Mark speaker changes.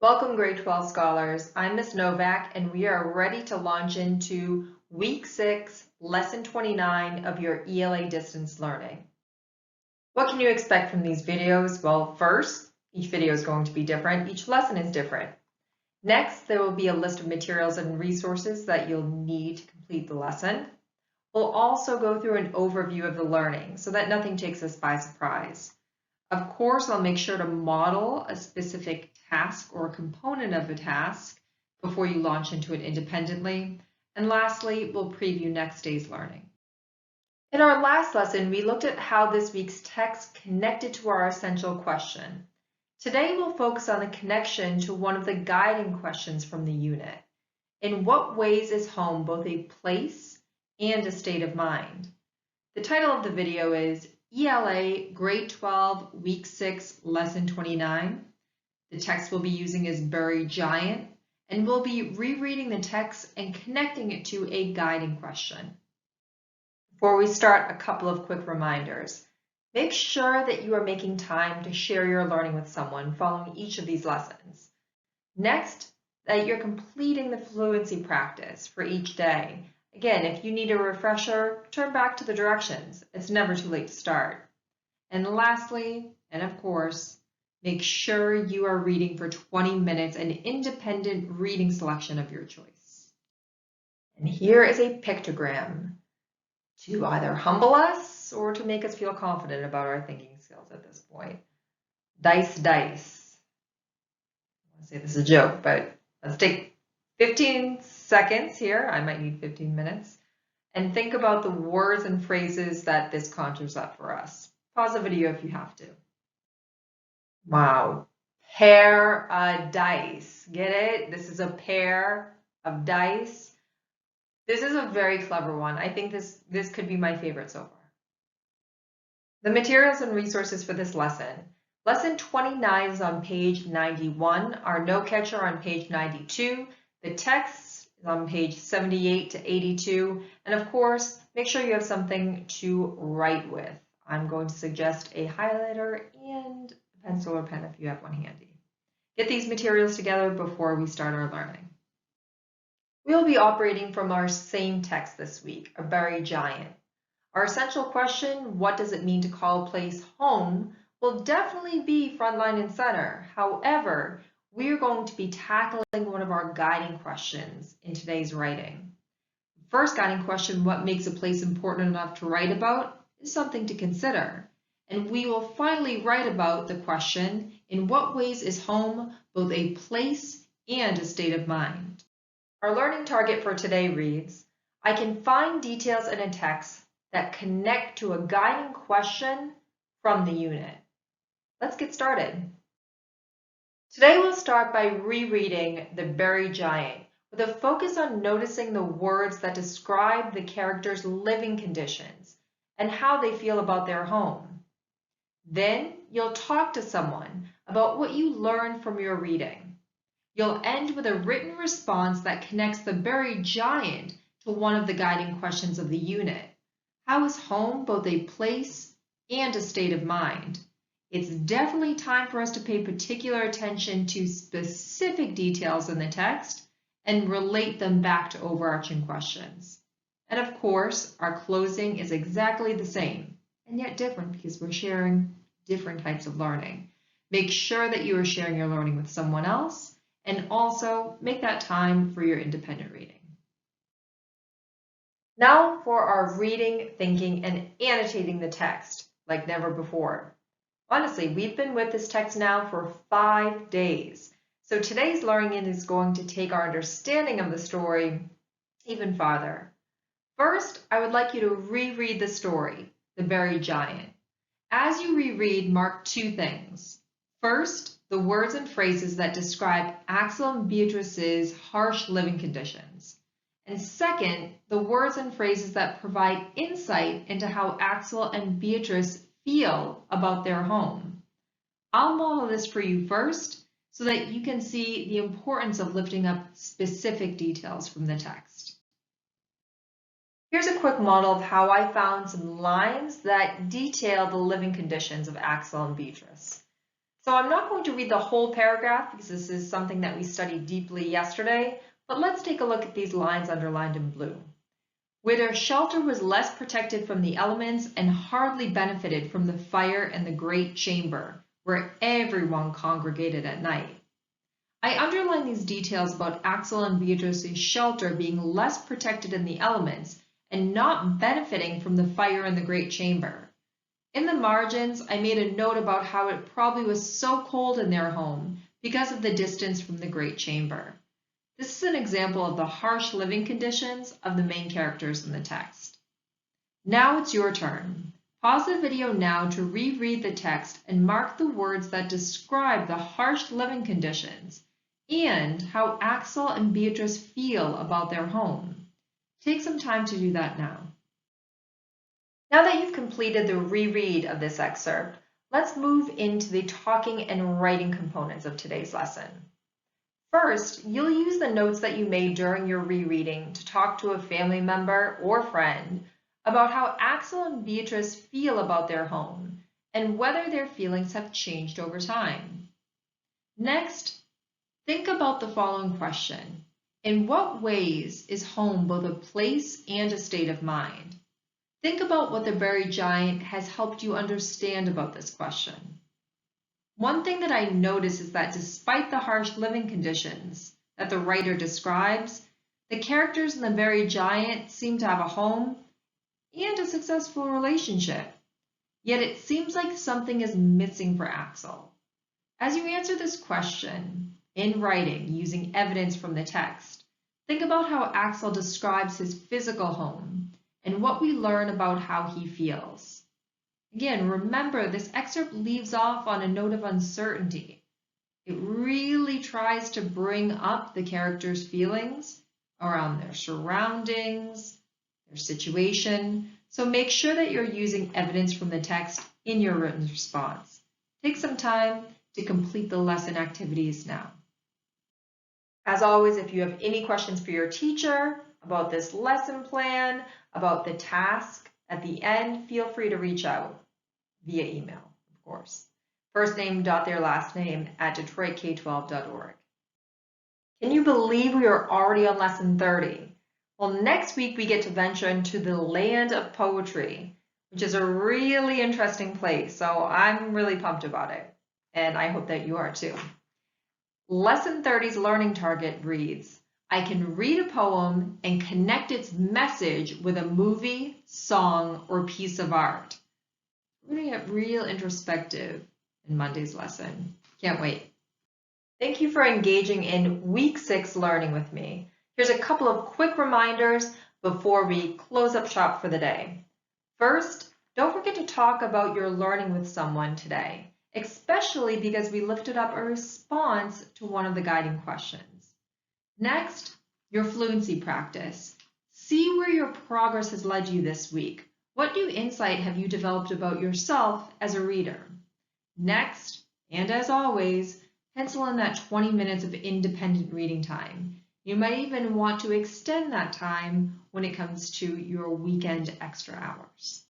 Speaker 1: Welcome, grade 12 scholars. I'm Ms. Novak, and we are ready to launch into week 6, lesson 29 of your ELA Distance Learning. What can you expect from these videos? Well, first, each video is going to be different. Each lesson is different. Next, there will be a list of materials and resources that you'll need to complete the lesson. We'll also go through an overview of the learning so that nothing takes us by surprise. Of course, I'll make sure to model a specific task or component of a task before you launch into it independently. And lastly, we'll preview next day's learning. In our last lesson, we looked at how this week's text connected to our essential question. Today, we'll focus on the connection to one of the guiding questions from the unit. In what ways is home both a place and a state of mind? The title of the video is ELA Grade 12 Week 6 Lesson 29. The text we'll be using is Very Giant, and we'll be rereading the text and connecting it to a guiding question. Before we start, a couple of quick reminders. Make sure that you are making time to share your learning with someone following each of these lessons. Next, that you're completing the fluency practice for each day. Again, if you need a refresher, turn back to the directions. It's never too late to start. And lastly, and of course, make sure you are reading for 20 minutes an independent reading selection of your choice. And here is a pictogram to either humble us or to make us feel confident about our thinking skills at this point. Dice, dice. I want to say this is a joke, but let's take 15 seconds here. I might need 15 minutes. And think about the words and phrases that this conjures up for us. Pause the video if you have to. Wow. Pair of dice. Get it? This is a pair of dice. This is a very clever one. I think this could be my favorite so far. The materials and resources for this lesson. Lesson 29 is on page 91. Our note catcher on page 92. The text is on page 78 to 82. And of course, make sure you have something to write with. I'm going to suggest a highlighter and a pencil or pen if you have one handy. Get these materials together before we start our learning. We'll be operating from our same text this week, A Very Giant. Our essential question, what does it mean to call a place home, will definitely be frontline and center. However, we are going to be tackling one of our guiding questions in today's writing. The first guiding question, what makes a place important enough to write about, is something to consider. And we will finally write about the question, in what ways is home both a place and a state of mind? Our learning target for today reads, I can find details in a text that connect to a guiding question from the unit. Let's get started. Today we'll start by rereading The Very Giant with a focus on noticing the words that describe the characters' living conditions and how they feel about their home. Then you'll talk to someone about what you learned from your reading. You'll end with a written response that connects the very giant to one of the guiding questions of the unit. How is home both a place and a state of mind? It's definitely time for us to pay particular attention to specific details in the text and relate them back to overarching questions. And of course, our closing is exactly the same and yet different because we're sharing different types of learning. Make sure that you are sharing your learning with someone else. And also make that time for your independent reading. Now for our reading, thinking, and annotating the text like never before. Honestly, we've been with this text now for 5 days. So today's learning is going to take our understanding of the story even farther. First, I would like you to reread the story, The Very Giant. As you reread, mark 2 things. First, the words and phrases that describe Axel and Beatrice's harsh living conditions. And second, the words and phrases that provide insight into how Axel and Beatrice feel about their home. I'll model this for you first so that you can see the importance of lifting up specific details from the text. Here's a quick model of how I found some lines that detail the living conditions of Axel and Beatrice. So I'm not going to read the whole paragraph because this is something that we studied deeply yesterday, but let's take a look at these lines underlined in blue. Where their shelter was less protected from the elements and hardly benefited from the fire in the great chamber, where everyone congregated at night. I underline these details about Axel and Beatrice's shelter being less protected in the elements and not benefiting from the fire in the great chamber. In the margins, I made a note about how it probably was so cold in their home because of the distance from the great chamber. This is an example of the harsh living conditions of the main characters in the text. Now it's your turn. Pause the video now to reread the text and mark the words that describe the harsh living conditions and how Axel and Beatrice feel about their home. Take some time to do that now. Now that you've completed the reread of this excerpt, let's move into the talking and writing components of today's lesson. First, you'll use the notes that you made during your rereading to talk to a family member or friend about how Axel and Beatrice feel about their home and whether their feelings have changed over time. Next, think about the following question. In what ways is home both a place and a state of mind? Think about what the buried giant has helped you understand about this question. One thing that I notice is that despite the harsh living conditions that the writer describes, the characters in the buried giant seem to have a home and a successful relationship. Yet it seems like something is missing for Axel. As you answer this question in writing using evidence from the text, think about how Axel describes his physical home and what we learn about how he feels. Again, remember, this excerpt leaves off on a note of uncertainty. It really tries to bring up the characters' feelings around their surroundings, their situation, so make sure that you're using evidence from the text in your written response. Take some time to complete the lesson activities now. As always, if you have any questions for your teacher about this lesson plan, about the task at the end, feel free to reach out via email, of course. First name dot their last name at detroitk12.org. Can you believe we are already on lesson 30? Well, next week we get to venture into the land of poetry, which is a really interesting place, so I'm really pumped about it, and I hope that you are too. Lesson 30's learning target reads, I can read a poem and connect its message with a movie, song, or piece of art. We're going to get real introspective in Monday's lesson. Can't wait. Thank you for engaging in week 6 learning with me. Here's a couple of quick reminders before we close up shop for the day. First, don't forget to talk about your learning with someone today, especially because we lifted up a response to one of the guiding questions. Next, your fluency practice. See where your progress has led you this week. What new insight have you developed about yourself as a reader? Next, and as always, pencil in that 20 minutes of independent reading time. You might even want to extend that time when it comes to your weekend extra hours.